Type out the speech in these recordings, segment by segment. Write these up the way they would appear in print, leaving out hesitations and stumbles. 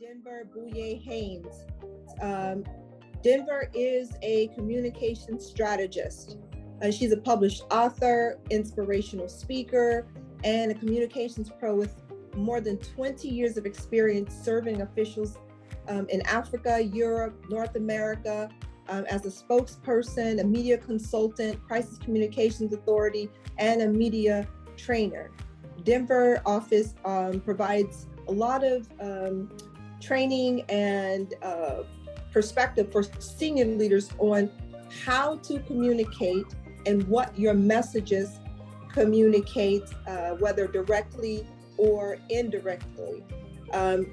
Denver Beaulieu Hains. Um, Denver is a communication strategist. She's a published author, inspirational speaker, and a communications pro with more than 20 years of experience serving officials in Africa, Europe, North America, as a spokesperson, a media consultant, crisis communications authority, and a media trainer. Denver office provides a lot of training and perspective for senior leaders on how to communicate and what your messages communicate, whether directly or indirectly.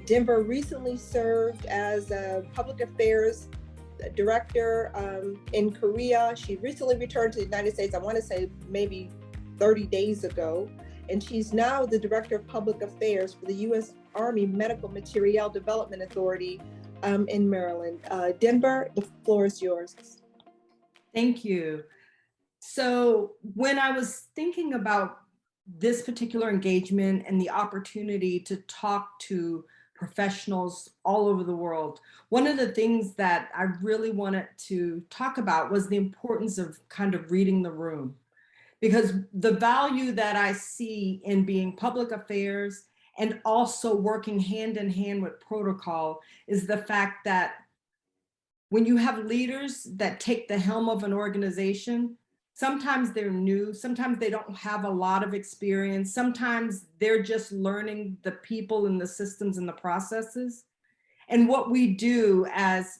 Denver recently served as a public affairs director in Korea. She recently returned to the United States, I want to say maybe 30 days ago. And she's now the Director of Public Affairs for the U.S. Army Medical Materiel Development Authority in Maryland. Denver, the floor is yours. Thank you. So when I was thinking about this particular engagement and the opportunity to talk to professionals all over the world, one of the things that I really wanted to talk about was the importance of kind of reading the room. Because the value that I see in being public affairs and also working hand in hand with protocol is the fact that when you have leaders that take the helm of an organization, sometimes they're new, sometimes they don't have a lot of experience, sometimes they're just learning the people and the systems and the processes. And what we do as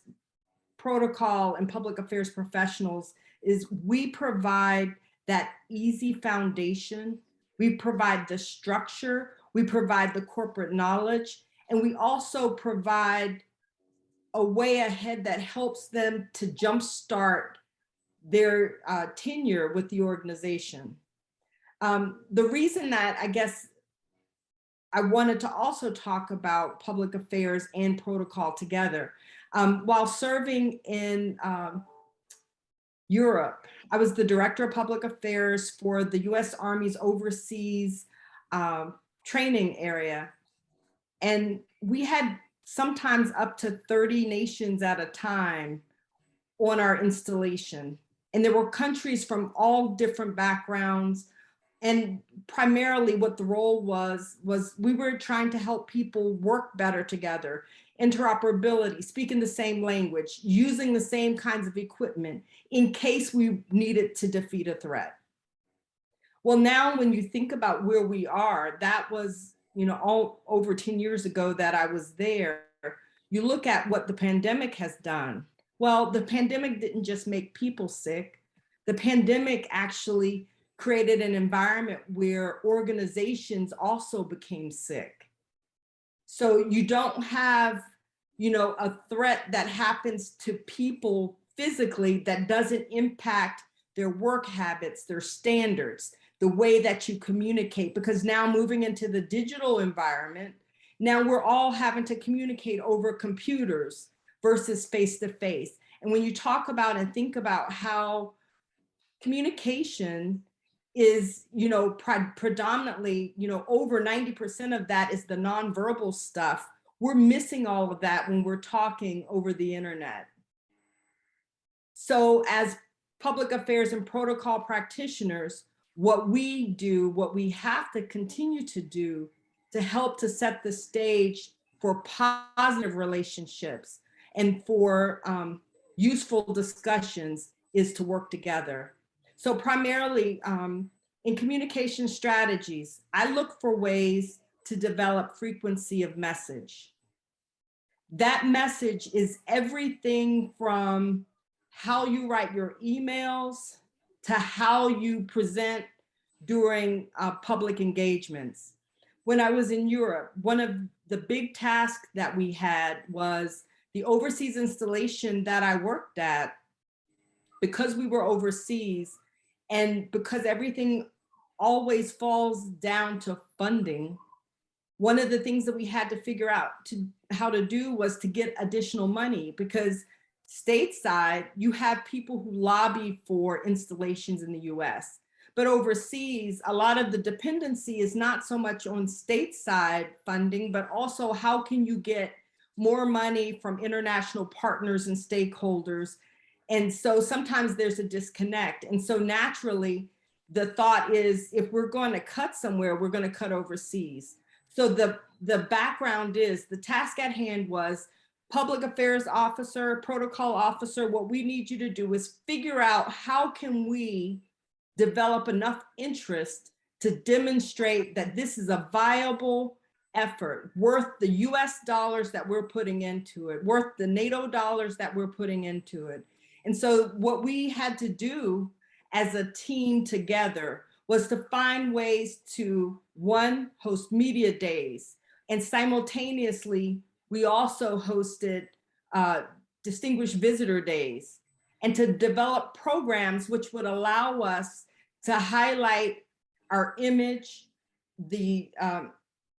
protocol and public affairs professionals is we provide that easy foundation, we provide the structure, we provide the corporate knowledge, and we also provide a way ahead that helps them to jumpstart their tenure with the organization. The reason that I guess I wanted to also talk about public affairs and protocol together, while serving in Europe, I was the Director of Public Affairs for the U.S. Army's overseas training area. And we had sometimes up to 30 nations at a time on our installation. And there were countries from all different backgrounds. And primarily what the role was we were trying to help people work better together, interoperability, speaking the same language, using the same kinds of equipment in case we needed to defeat a threat. Well, now when you think about where we are, that was, all over 10 years ago that I was there. You look at what the pandemic has done. Well, the pandemic didn't just make people sick. The pandemic actually created an environment where organizations also became sick. So you don't have, a threat that happens to people physically that doesn't impact their work habits, their standards, the way that you communicate, because now moving into the digital environment, now we're all having to communicate over computers versus face-to-face. And when you talk about and think about how communication is, predominantly, over 90% of that is the nonverbal stuff. We're missing all of that when we're talking over the internet. So as public affairs and protocol practitioners, what we do, what we have to continue to do to help to set the stage for positive relationships and for useful discussions is to work together. So primarily in communication strategies, I look for ways to develop frequency of message. That message is everything from how you write your emails to how you present during public engagements. When I was in Europe, one of the big tasks that we had was the overseas installation that I worked at. Because we were overseas and because everything always falls down to funding, one of the things that we had to figure out how to do was to get additional money, because stateside, you have people who lobby for installations in the US. But overseas, a lot of the dependency is not so much on stateside funding, but also how can you get more money from international partners and stakeholders. And so sometimes there's a disconnect. And so naturally, the thought is if we're going to cut somewhere, we're going to cut overseas. So the background is the task at hand was public affairs officer, protocol officer, what we need you to do is figure out how can we develop enough interest to demonstrate that this is a viable effort worth the US dollars that we're putting into it, worth the NATO dollars that we're putting into it. And so what we had to do as a team together was to find ways to, one, host media days, and simultaneously, we also hosted distinguished visitor days, and to develop programs which would allow us to highlight our image, the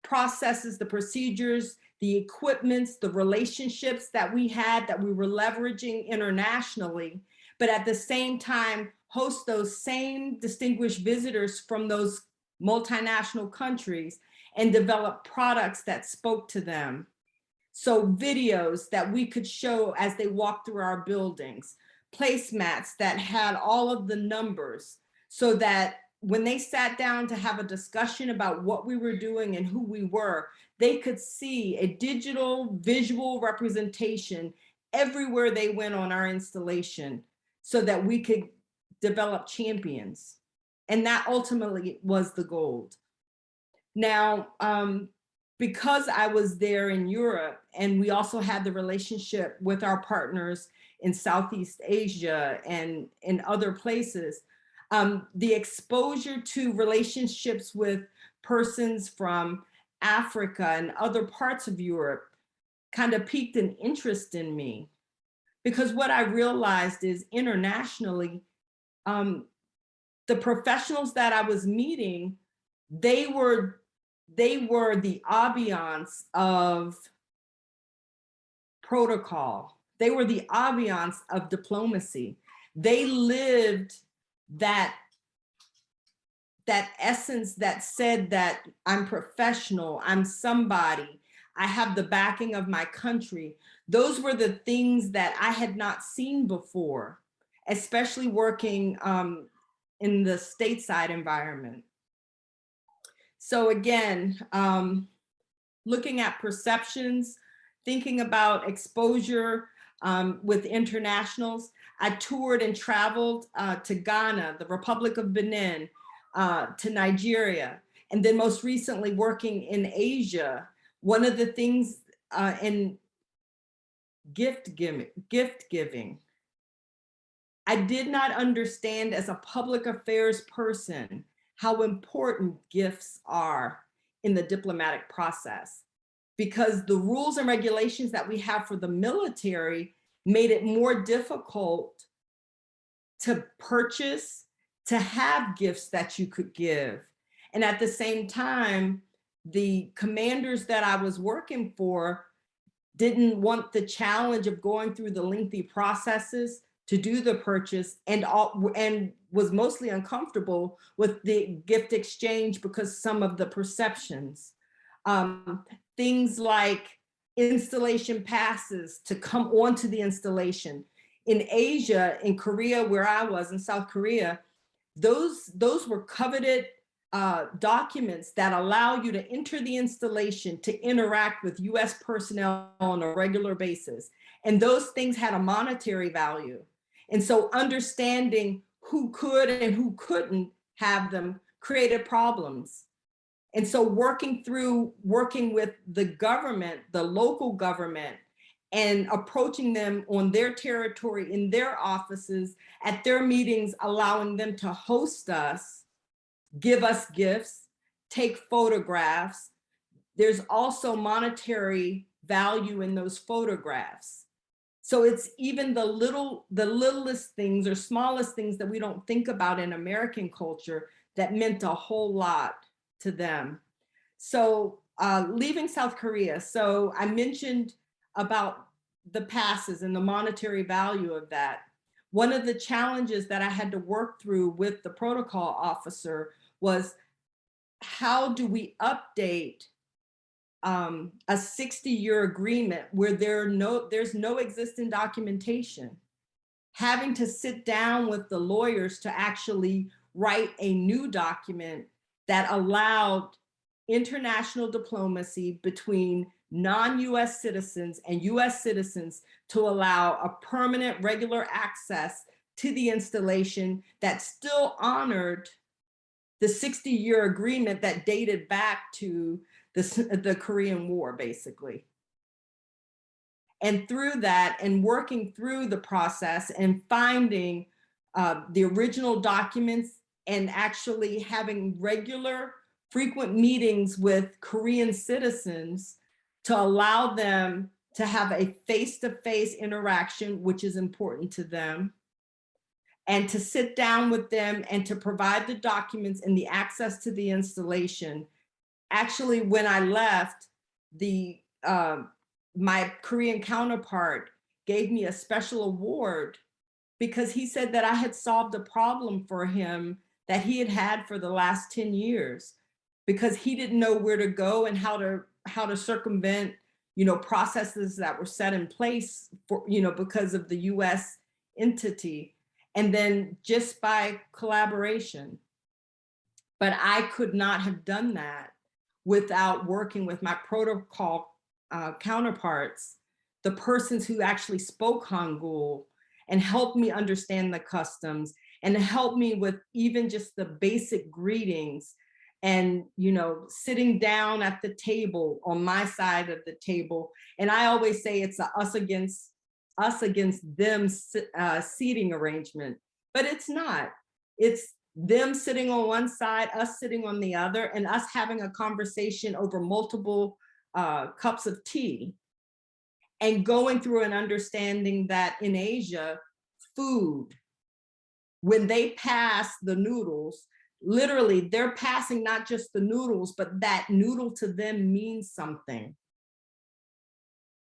processes, the procedures, the equipments, the relationships that we had that we were leveraging internationally, but at the same time, host those same distinguished visitors from those multinational countries and develop products that spoke to them. So videos that we could show as they walked through our buildings, placemats that had all of the numbers so that when they sat down to have a discussion about what we were doing and who we were, they could see a digital visual representation everywhere they went on our installation so that we could develop champions. And that ultimately was the goal. Now, because I was there in Europe and we also had the relationship with our partners in Southeast Asia and in other places, the exposure to relationships with persons from Africa and other parts of Europe kind of piqued an interest in me. Because what I realized is internationally, the professionals that I was meeting, they were the ambiance of protocol. They were the ambiance of diplomacy. They lived that essence that said that I'm professional, I'm somebody, I have the backing of my country. Those were the things that I had not seen before, especially working in the stateside environment. So again, looking at perceptions, thinking about exposure with internationals. I toured and traveled to Ghana, the Republic of Benin, to Nigeria, and then most recently working in Asia. One of the things in gift giving, I did not understand as a public affairs person how important gifts are in the diplomatic process, because the rules and regulations that we have for the military made it more difficult to purchase, to have gifts that you could give. And at the same time, the commanders that I was working for didn't want the challenge of going through the lengthy processes to do the purchase, and was mostly uncomfortable with the gift exchange because some of the perceptions. Things like installation passes to come onto the installation. In Asia, in Korea, where I was, in South Korea, those were coveted documents that allow you to enter the installation to interact with US personnel on a regular basis. And those things had a monetary value. And so understanding who could and who couldn't have them created problems. And so working with the government, the local government, and approaching them on their territory, in their offices, at their meetings, allowing them to host us, give us gifts, take photographs. There's also monetary value in those photographs. So it's even the littlest things or smallest things that we don't think about in American culture that meant a whole lot to them. So leaving South Korea, so I mentioned about the passes and the monetary value of that. One of the challenges that I had to work through with the protocol officer was, how do we update a 60-year agreement where there's no existing documentation. Having to sit down with the lawyers to actually write a new document that allowed international diplomacy between non-US citizens and US citizens to allow a permanent regular access to the installation that still honored the 60-year agreement that dated back to the Korean War, basically. And through that, and working through the process and finding the original documents and actually having regular, frequent meetings with Korean citizens to allow them to have a face-to-face interaction, which is important to them, and to sit down with them and to provide the documents and the access to the installation. Actually, when I left, my Korean counterpart gave me a special award because he said that I had solved a problem for him that he had had for the last 10 years, because he didn't know where to go and how to circumvent, processes that were set in place for, because of the US entity. And then just by collaboration. But I could not have done that without working with my protocol counterparts, the persons who actually spoke Hangul and helped me understand the customs and helped me with even just the basic greetings and, sitting down at the table on my side of the table. And I always say it's a us against them seating arrangement, but it's not. It's them sitting on one side, us sitting on the other, and us having a conversation over multiple cups of tea, and going through an understanding that in Asia, food, when they pass the noodles, literally they're passing not just the noodles, but that noodle to them means something.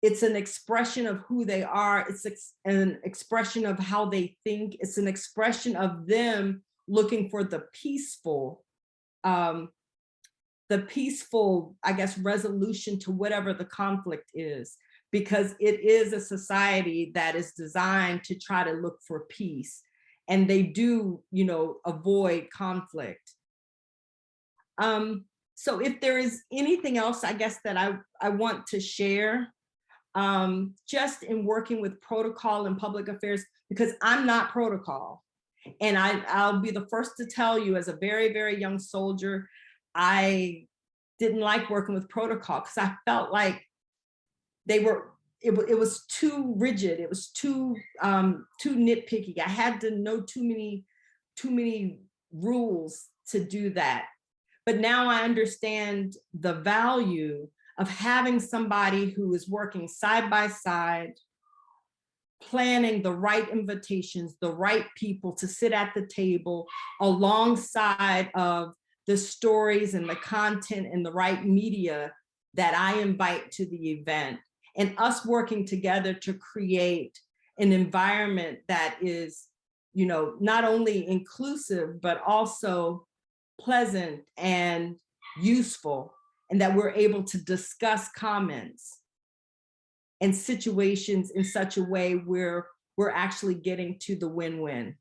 It's an expression of who they are. It's an expression of how they think. It's an expression of them looking for the peaceful, I guess, resolution to whatever the conflict is, because it is a society that is designed to try to look for peace, and they do, avoid conflict. So if there is anything else, I guess, that I want to share, just in working with protocol and public affairs, because I'm not protocol. And I'll be the first to tell you, as a very, very young soldier, I didn't like working with protocol because I felt like it was too rigid. It was too nitpicky. I had to know too many rules to do that. But now I understand the value of having somebody who is working side by side, planning the right invitations, the right people to sit at the table alongside of the stories and the content and the right media that I invite to the event, and us working together to create an environment that is, not only inclusive, but also pleasant and useful, and that we're able to discuss comments and situations in such a way where we're actually getting to the win-win.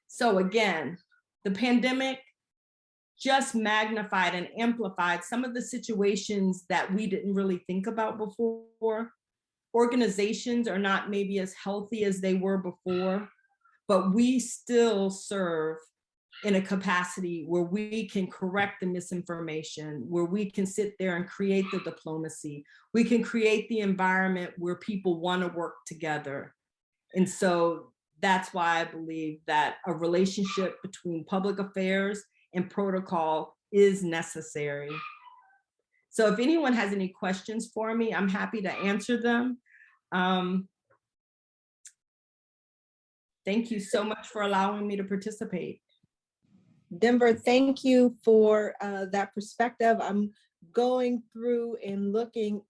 So again, the pandemic just magnified and amplified some of the situations that we didn't really think about before. Organizations are not maybe as healthy as they were before, but we still serve in a capacity where we can correct the misinformation, where we can sit there and create the diplomacy. We can create the environment where people want to work together. And so that's why I believe that a relationship between public affairs and protocol is necessary. So if anyone has any questions for me, I'm happy to answer them. Thank you so much for allowing me to participate. Denver, thank you for that perspective. I'm going through and looking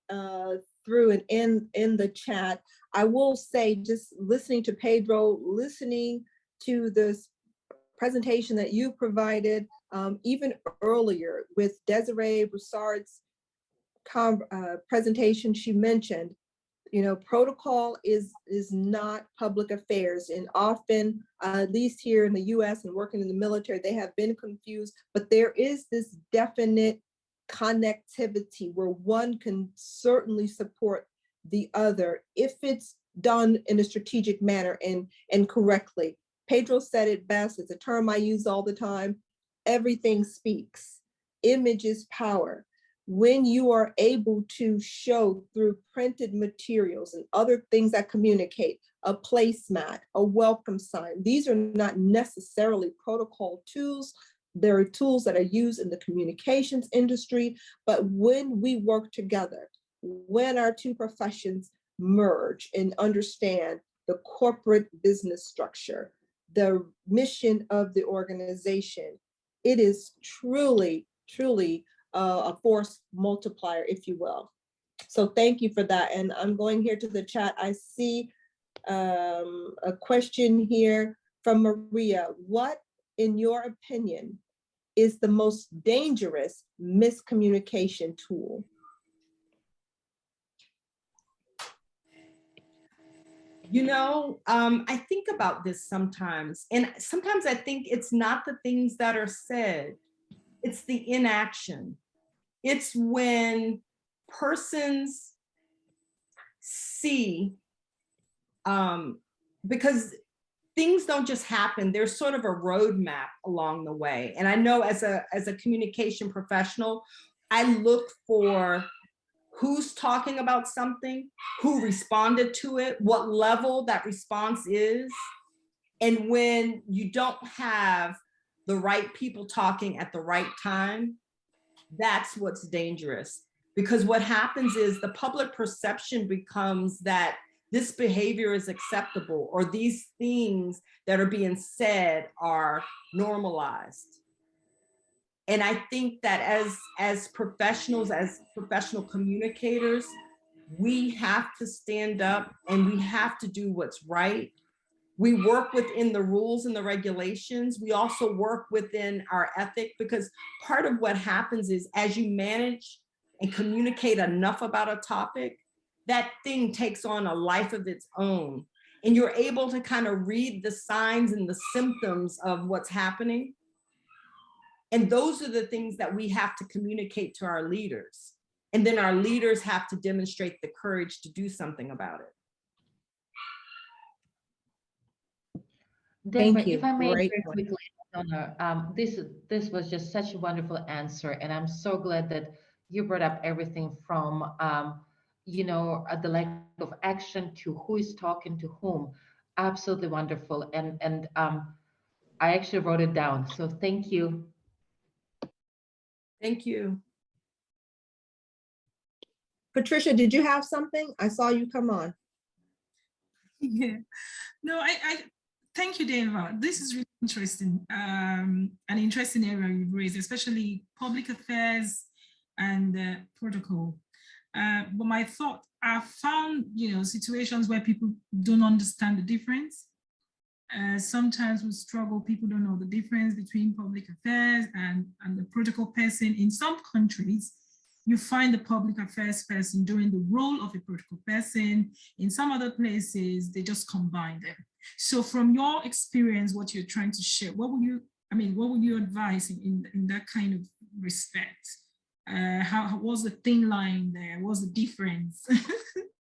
through and in the chat. I will say, just listening to Pedro, listening to this presentation that you provided, even earlier with Desiree Broussard's presentation, she mentioned, protocol is not public affairs, and often, at least here in the US and working in the military, they have been confused, but there is this definite connectivity where one can certainly support the other if it's done in a strategic manner and correctly. Pedro said it best. It's a term I use all the time. Everything speaks. Image is power. When you are able to show through printed materials and other things that communicate, a placemat, a welcome sign, these are not necessarily protocol tools. There are tools that are used in the communications industry, but when we work together, when our two professions merge and understand the corporate business structure, the mission of the organization, it is truly, truly a force multiplier, if you will. So thank you for that. And I'm going here to the chat. I see a question here from Maria. What, in your opinion, is the most dangerous miscommunication tool? I think about this sometimes, and sometimes I think it's not the things that are said, it's the inaction. It's when persons see, because things don't just happen, there's sort of a roadmap along the way. And I know as a communication professional, I look for who's talking about something, who responded to it, what level that response is. And when you don't have the right people talking at the right time, that's what's dangerous. Because what happens is the public perception becomes that this behavior is acceptable, or these things that are being said are normalized. And I think that as professionals, as professional communicators, we have to stand up and we have to do what's right. We work within the rules and the regulations. We also work within our ethic, because part of what happens is as you manage and communicate enough about a topic, that thing takes on a life of its own. And you're able to kind of read the signs and the symptoms of what's happening. And those are the things that we have to communicate to our leaders. And then our leaders have to demonstrate the courage to do something about it. Denver, Thank you. if I may Great very point. quickly, Donna, this was just such a wonderful answer, and I'm so glad that you brought up everything from the lack of action to who is talking to whom. Absolutely wonderful, and I actually wrote it down. So thank you. Thank you. Patricia, did you have something? I saw you come on. Yeah, no, I thank you, Deva. This is really interesting. An interesting area you've raised, especially public affairs and protocol. But my thought, I found, situations where people don't understand the difference. Sometimes we struggle, people don't know the difference between public affairs and the protocol person. In some countries, you find the public affairs person doing the role of a protocol person. In some other places, they just combine them. So from your experience, what you're trying to share, what would you advise in that kind of respect? How was the thin line there? What's the difference?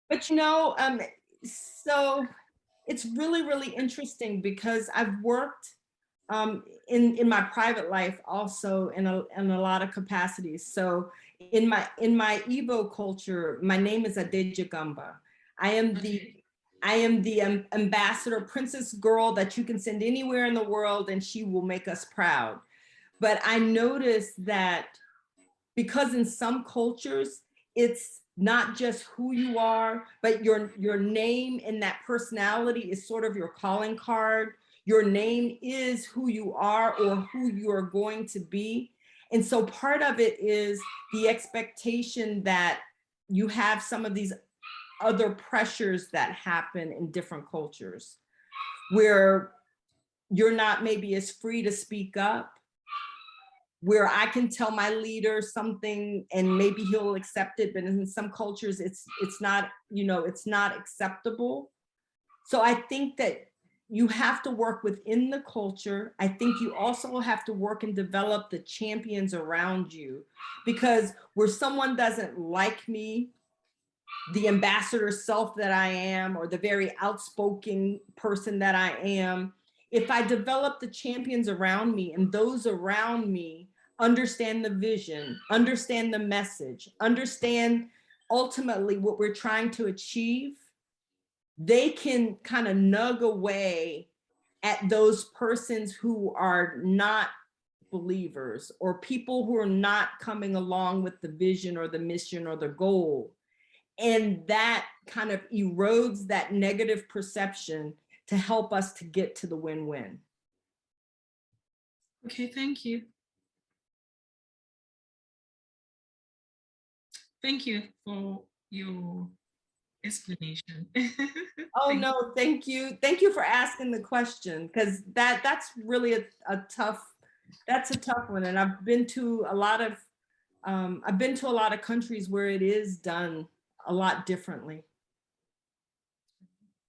But so it's really, really interesting, because I've worked in my private life also in a lot of capacities. So in my Igbo culture, my name is Adeja Gamba. I am the ambassador, princess girl that you can send anywhere in the world and she will make us proud. But I noticed that because in some cultures, it's not just who you are, but your name and that personality is sort of your calling card. Your name is who you are or who you are going to be. And so part of it is the expectation that you have some of these other pressures that happen in different cultures, where you're not maybe as free to speak up, where I can tell my leader something and maybe he'll accept it, but in some cultures it's not, it's not acceptable. So I think that you have to work within the culture. I think you also have to work and develop the champions around you, because where someone doesn't like me, the ambassador self that I am, or the very outspoken person that I am, if I develop the champions around me and those around me understand the vision, understand the message, understand ultimately what we're trying to achieve, they can kind of nug away at those persons who are not believers or people who are not coming along with the vision or the mission or the goal. And that kind of erodes that negative perception to help us to get to the win-win. Okay, thank you. Thank you for your explanation. Oh, no, thank you. Thank you for asking the question, because that's really a tough one. And I've been to a lot of countries where it is done a lot differently.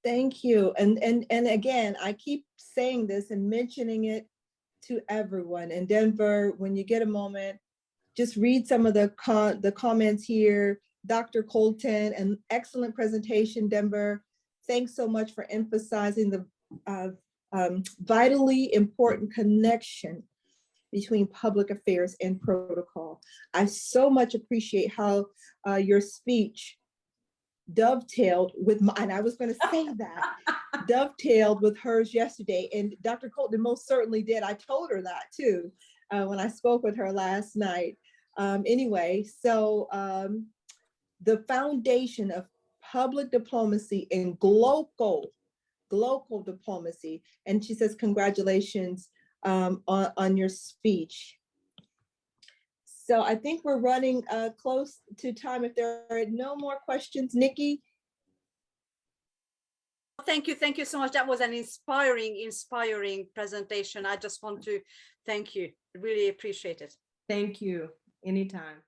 Thank you. And again, I keep saying this and mentioning it to everyone. In Denver, when you get a moment, just read some of the comments here. Dr. Colton, an excellent presentation, Denver. Thanks so much for emphasizing the vitally important connection between public affairs and protocol. I so much appreciate how your speech dovetailed with mine. I was going to say that dovetailed with hers yesterday, and Dr. Colton most certainly did. I told her that too when I spoke with her last night. Anyway, so the foundation of public diplomacy and global diplomacy, and she says congratulations on your speech. So I think we're running close to time. If there are no more questions, Nikki. Thank you so much. That was an inspiring presentation. I just want to thank you. Really appreciate it. Thank you. Anytime.